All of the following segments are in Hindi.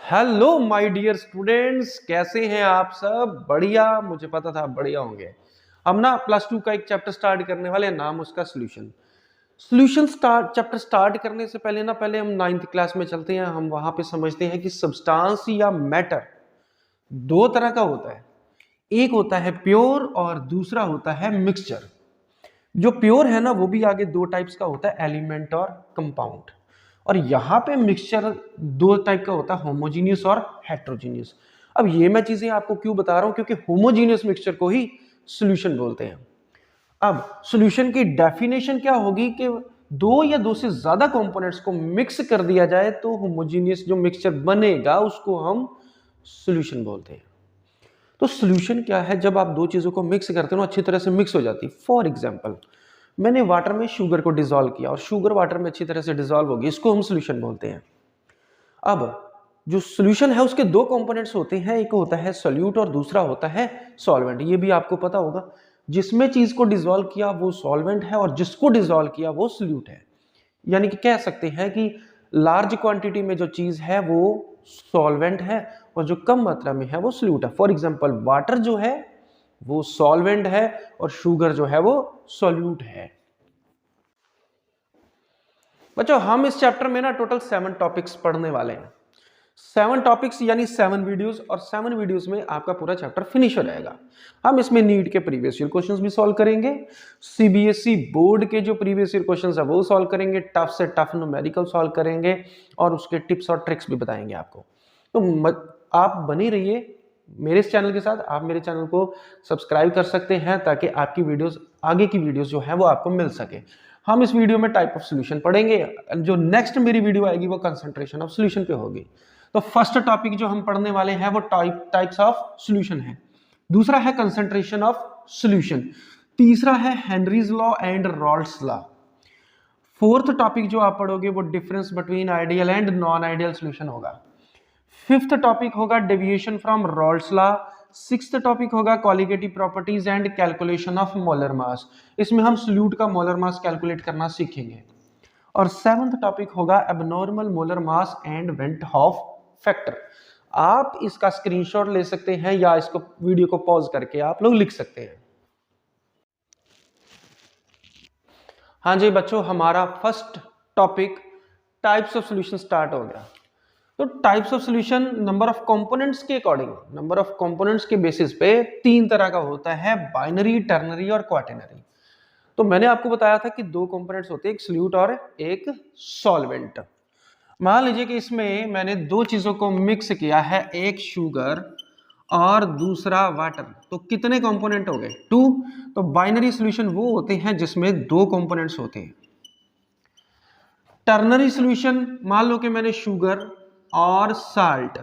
हेलो माय डियर स्टूडेंट्स, कैसे हैं आप सब? बढ़िया, मुझे पता था आप बढ़िया होंगे। हम ना प्लस टू का एक चैप्टर स्टार्ट करने वाले हैं, नाम उसका सॉल्यूशन। चैप्टर स्टार्ट करने से पहले हम नाइन्थ क्लास में चलते हैं। हम वहां पे समझते हैं कि सब्सटेंस या मैटर दो तरह का होता है। एक होता है प्योर और दूसरा होता है मिक्सचर। जो प्योर है ना वो भी आगे दो टाइप्स का होता है, एलिमेंट और कंपाउंड। और यहाँ पे मिक्सचर दो टाइप का होता है, होमोजीनियस और हेट्रोजीनियस। अब ये मैं चीजें आपको क्यों बता रहा हूं, क्योंकि होमोजीनियस मिक्सचर को ही सॉल्यूशन बोलते हैं। अब सॉल्यूशन की डेफिनेशन क्या होगी कि दो या दो से ज्यादा कंपोनेंट्स को मिक्स कर दिया जाए तो होमोजीनियस जो मिक्सचर बनेगा उसको हम सॉल्यूशन बोलते हैं। तो सॉल्यूशन क्या है? जब आप दो चीजों को मिक्स करते हो ना, अच्छी तरह से मिक्स हो जाती है। फॉर एग्जांपल, मैंने वाटर में शुगर को डिसॉल्व किया और शुगर वाटर में अच्छी तरह से डिसॉल्व होगी, इसको हम सॉल्यूशन बोलते हैं। अब जो सॉल्यूशन है उसके दो कंपोनेंट्स होते हैं, एक होता है सॉल्यूट और दूसरा होता है सॉल्वेंट। ये भी आपको पता होगा, जिसमें चीज को डिसॉल्व किया वो सॉल्वेंट है और जिसको डिसॉल्व किया वो सॉल्यूट है। यानी कि कह सकते हैं कि लार्ज क्वांटिटी में जो चीज है वो सॉल्वेंट है और जो कम मात्रा में है वो सॉल्यूट है। फॉर एग्जांपल, वाटर जो है वो सॉल्वेंट है और शुगर जो है वो सॉल्यूट है। बच्चों, हम इस चैप्टर में ना टोटल 7 टॉपिक्स पढ़ने वाले हैं। 7 टॉपिक्स यानी 7 वीडियोस, और 7 वीडियोस में आपका पूरा चैप्टर फिनिश हो जाएगा। हम इसमें नीट के प्रीवियस ईयर क्वेश्चंस भी सॉल्व करेंगे, सीबीएसई बोर्ड के जो प्रीवियस ईयर क्वेश्चंस है वो सॉल्व करेंगे, टफ से टफ न्यूमेरिकल सॉल्व करेंगे और उसके टिप्स और ट्रिक्स भी बताएंगे आपको। तो आप बने रहिए मेरे इस चैनल के साथ। आप मेरे चैनल को सब्सक्राइब कर सकते हैं ताकि आपकी वीडियोस, आगे की वीडियोस जो है वो आपको मिल सके। हम इस वीडियो में टाइप ऑफ सॉल्यूशन पढ़ेंगे। जो नेक्स्ट मेरी वीडियो आएगी वो कंसंट्रेशन ऑफ सॉल्यूशन पे होगी। तो फर्स्ट टॉपिक जो हम पढ़ने वाले हैं वो टाइप्स ऑफ सॉल्यूशन है। दूसरा है कंसंट्रेशन ऑफ सॉल्यूशन। तीसरा है Henry's law and Raoult's law. Fourth topic जो आप पढ़ोगे वो difference between ideal and non ideal solution होगा। फिफ्थ टॉपिक होगा deviation from Raoult's law. Sixth topic होगा colligative properties and calculation of molar mass. इसमें हम सॉल्यूट का मोलर मास कैलकुलेट करना सीखेंगे। और सेवंथ टॉपिक होगा abnormal molar mass and went half factor. आप इसका स्क्रीनशॉट ले सकते हैं या इसको वीडियो को पॉज करके आप लोग लिख सकते हैं। हाँ जी बच्चों, हमारा first topic types of solution start हो गया। तो types of solution number of components के अकॉर्डिंग, नंबर ऑफ कंपोनेंट्स के बेसिस पे तीन तरह का होता है, बाइनरी, टर्नरी और क्वाटरनरी। तो मैंने आपको बताया था कि दो कंपोनेंट्स होते हैं, एक सॉल्यूट और एक सॉल्वेंट। मान लीजिए कि इसमें मैंने दो चीजों को मिक्स किया है, एक शुगर और दूसरा वाटर। तो कितने कंपोनेंट हो गए? 2। तो बाइनरी सॉल्यूशन वो होते हैं जिसमें दो कंपोनेंट्स होते हैं। टर्नरी सॉल्यूशन, मान लो कि मैंने शुगर और साल्ट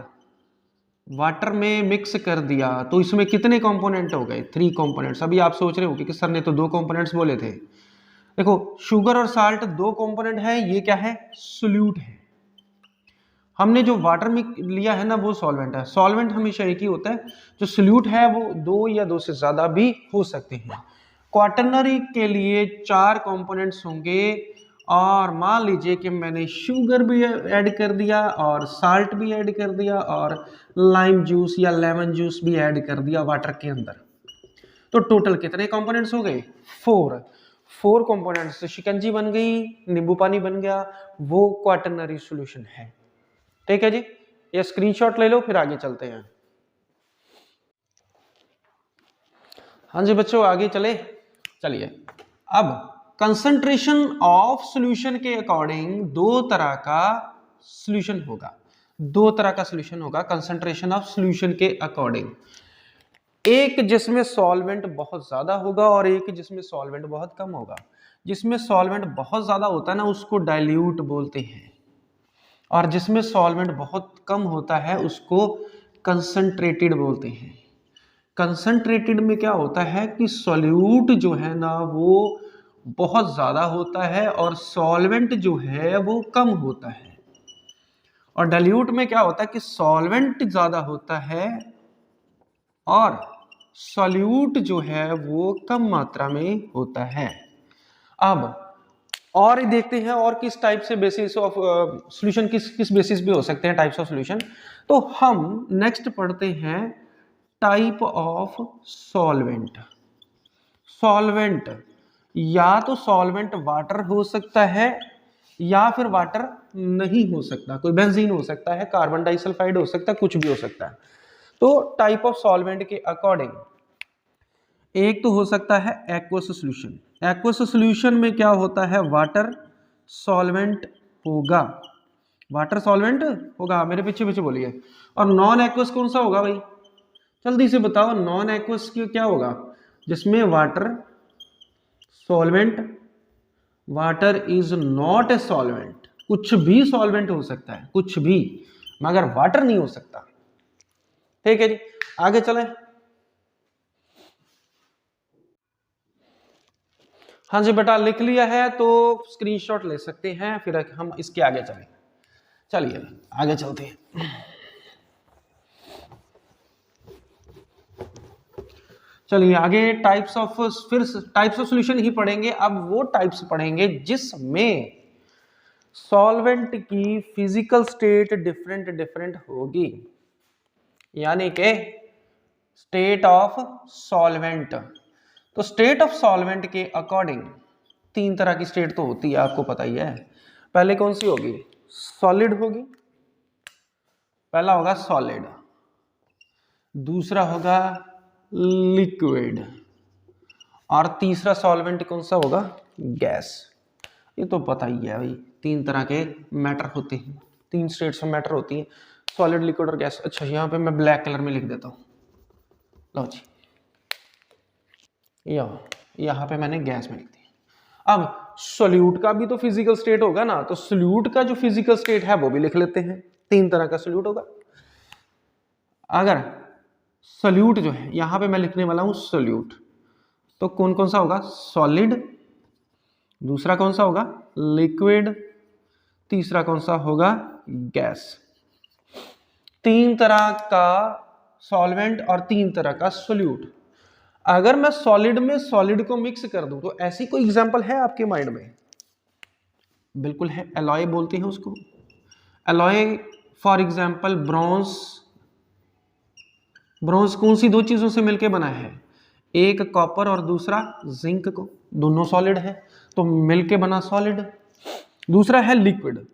वाटर में मिक्स कर दिया, तो इसमें कितने कंपोनेंट हो गए? 3 कंपोनेंट्स। अभी आप सोच रहे हो कि सर ने तो 2 कंपोनेंट्स बोले थे। देखो, शुगर और साल्ट 2 कंपोनेंट है, ये क्या है? सोल्यूट है। हमने जो वाटर में लिया है ना वो सॉल्वेंट है। सॉल्वेंट हमेशा एक ही होता है, जो सोल्यूट है वो 2 या 2 से ज्यादा भी हो सकते हैं। क्वाटरनरी के लिए 4 कंपोनेंट्स होंगे, और मान लीजिए कि मैंने शुगर भी ऐड कर दिया और साल्ट भी ऐड कर दिया और लाइम जूस या लेमन जूस भी ऐड कर दिया वाटर के अंदर। तो टोटल कितने कंपोनेंट्स हो गए? 4 कंपोनेंट्स। शिकंजी बन गई, नींबू पानी बन गया, वो क्वाटरनरी सॉल्यूशन है। ठीक है जी, ये स्क्रीनशॉट ले लो, फिर आगे चलते हैं। हाँ जी बच्चों, आगे चले। चलिए, अब कंसंट्रेशन ऑफ सॉल्यूशन के अकॉर्डिंग दो तरह का सॉल्यूशन होगा। दो तरह का सॉल्यूशन होगा कंसंट्रेशन ऑफ सॉल्यूशन के अकॉर्डिंग। एक जिसमें सॉल्वेंट बहुत ज्यादा होगा और एक जिसमें सॉल्वेंट बहुत कम होगा। जिसमें सॉल्वेंट बहुत ज्यादा होता है ना उसको डाइल्यूट बोलते हैं, और जिसमें सॉल्वेंट बहुत कम होता है उसको कंसंट्रेटेड बोलते हैं। कंसंट्रेटेड में क्या होता है कि सॉल्यूट जो है ना वो बहुत ज्यादा होता है और सॉल्वेंट जो है वो कम होता है। और डाइल्यूट में क्या होता है कि सॉल्वेंट ज्यादा होता है और सॉल्यूट जो है वो कम मात्रा में होता है। अब और देखते हैं और किस टाइप से बेसिस ऑफ सॉल्यूशन किस बेसिस पे हो सकते हैं, टाइप्स ऑफ सॉल्यूशन। तो हम नेक्स्ट पढ़ते हैं टाइप ऑफ सॉल्वेंट। सॉल्वेंट या तो सॉल्वेंट वाटर हो सकता है या फिर वाटर नहीं हो सकता, कोई बेंजीन हो सकता है, कार्बन डाइसल्फाइड हो सकता है, कुछ भी हो सकता है। तो टाइप ऑफ सॉल्वेंट के अकॉर्डिंग एक तो हो सकता है एक्वस सॉल्यूशन। एक्वस सॉल्यूशन में क्या होता है, वाटर सॉल्वेंट होगा, वाटर सॉल्वेंट होगा, मेरे पीछे पीछे बोलिए। और नॉन एक्वस कौन सा होगा भाई, जल्दी से बताओ। नॉन एक्वस क्या होगा, जिसमें water solvent, water is not a solvent, कुछ भी सॉल्वेंट हो सकता है, कुछ भी, मगर वाटर नहीं हो सकता। ठीक है जी, आगे चलें। हाँ जी बेटा, लिख लिया है तो स्क्रीनशॉट ले सकते हैं, फिर हम इसके आगे चलें। चलिए आगे चलते हैं। चलिए आगे टाइप्स ऑफ, फिर टाइप्स ऑफ सॉल्यूशन ही पढ़ेंगे। अब वो टाइप्स पढ़ेंगे जिसमें सॉल्वेंट की फिजिकल स्टेट डिफरेंट डिफरेंट होगी, यानी कि स्टेट ऑफ सॉल्वेंट। तो स्टेट ऑफ सॉल्वेंट के अकॉर्डिंग तीन तरह की स्टेट तो होती है, आपको पता ही है। पहले कौन सी होगी, सॉलिड होगी, पहला होगा सॉलिड, दूसरा होगा लिक्विड, और तीसरा सॉल्वेंट कौन सा होगा, गैस। ये तो पता ही है भाई, तीन तरह के मैटर होते हैं, तीन स्टेट्स ऑफ मैटर होती है, सॉलिड, लिक्विड और गैस। अच्छा यहाँ पे मैं ब्लैक कलर में लिख देता हूँ, लो जी, यहाँ पे मैंने गैस में लिख दिया। अब सोल्यूट का भी तो फिजिकल स्टेट होगा ना, तो सोल्यूट का जो फिजिकल स्टेट है वो भी लिख लेते हैं। तीन तरह का सोल्यूट होगा। अगर सोल्यूट जो है यहाँ पे मैं लिखने वाला हूँ सोल्यूट, तो कौन कौन सा होगा, सॉलिड, दूसरा कौन सा होगा, लिक्विड, तीसरा कौन सा होगा, गैस। तीन तरह का सॉल्वेंट और तीन तरह का सोल्यूट। अगर मैं सॉलिड में सॉलिड को मिक्स कर दूं तो ऐसी कोई एग्जांपल है आपके माइंड में, बिल्कुल है, एलॉय बोलते हैं उसको। Alloy for example bronze, bronze कौन सी दो चीजों से मिलकर बना है, एक कॉपर और दूसरा जिंक को, दोनों सॉलिड है तो मिलके बना सॉलिड। दूसरा है लिक्विड,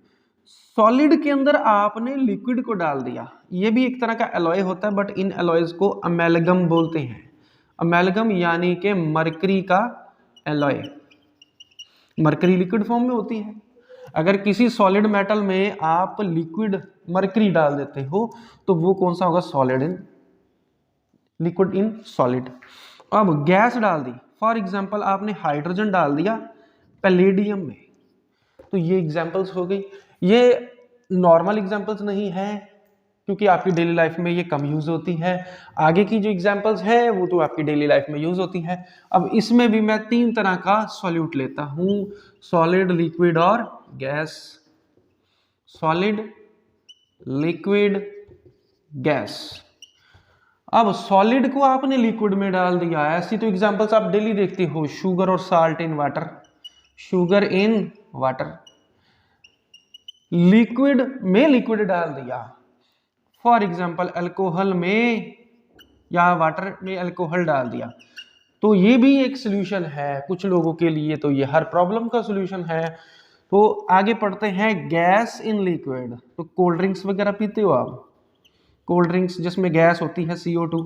सॉलिड के अंदर आपने लिक्विड को डाल दिया, ये भी एक तरह का एलॉय होता है, बट इन एलॉयज को अमेलगम बोलते हैं। अमेलगम यानी कि मरकरी का एलॉय, मरकरी लिक्विड फॉर्म में होती है। अगर किसी सॉलिड मेटल में आप लिक्विड मरकरी डाल देते हो तो वो कौन सा होगा, solid in liquid in solid. अब गैस डाल दी, फॉर एग्जांपल आपने हाइड्रोजन डाल दिया पैलेडियम में, तो ये एग्जांपल्स हो गई। ये नॉर्मल एग्जांपल्स नहीं है क्योंकि आपकी डेली लाइफ में ये कम यूज होती है, आगे की जो एग्जांपल्स है वो तो आपकी डेली लाइफ में यूज होती है। अब इसमें भी मैं तीन तरह का सॉल्यूट लेता हूं, सॉलिड, लिक्विड और गैस। Solid, liquid, gas. अब सॉलिड को आपने लिक्विड में डाल दिया, ऐसी तो एग्जांपल्स आप डेली देखते हो, शुगर और salt in water, sugar in water. Liquid में लिक्विड डाल दिया, फॉर एग्जांपल अल्कोहल में या वाटर में अल्कोहल डाल दिया, तो ये भी एक सॉल्यूशन है कुछ लोगों के लिए, तो ये हर प्रॉब्लम का सॉल्यूशन है। तो आगे पढ़ते हैं गैस इन लिक्विड। तो कोल्ड ड्रिंक्स वगैरह पीते हो आप, कोल्ड ड्रिंक्स जिसमें गैस होती है CO2,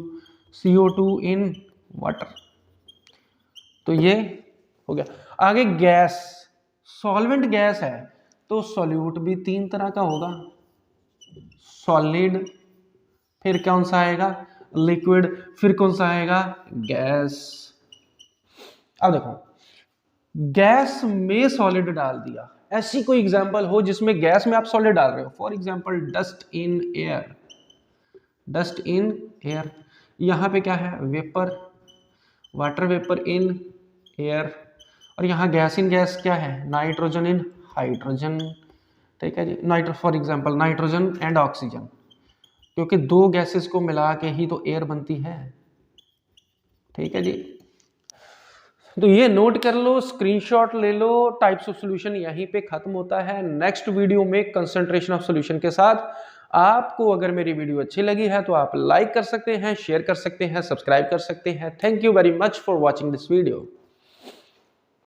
CO2 इन वाटर, तो ये हो गया। आगे गैस, सॉल्वेंट गैस है तो सॉल्यूट भी तीन तरह का होगा, सॉलिड, फिर कौन सा आएगा, लिक्विड, फिर कौन सा आएगा, गैस। अब देखो गैस में सॉलिड डाल दिया, ऐसी कोई एग्जांपल हो जिसमें गैस में आप सॉलिड डाल रहे हो, for example dust in air, dust in air, यहाँ पे क्या है, vapour, water vapour in air, और यहाँ गैस इन गैस क्या है, नाइट्रोजन इन हाइड्रोजन। ठीक है जी, for example nitrogen and oxygen, क्योंकि दो गैसेस को मिला के ही तो एयर बनती है। ठीक है जी, तो ये नोट कर लो, स्क्रीनशॉट ले लो, टाइप्स ऑफ सॉल्यूशन यहीं पे खत्म होता है। नेक्स्ट वीडियो में कंसंट्रेशन ऑफ सॉल्यूशन के साथ। आपको अगर मेरी वीडियो अच्छी लगी है तो आप लाइक कर सकते हैं, शेयर कर सकते हैं, सब्सक्राइब कर सकते हैं। Thank you very much for watching this video.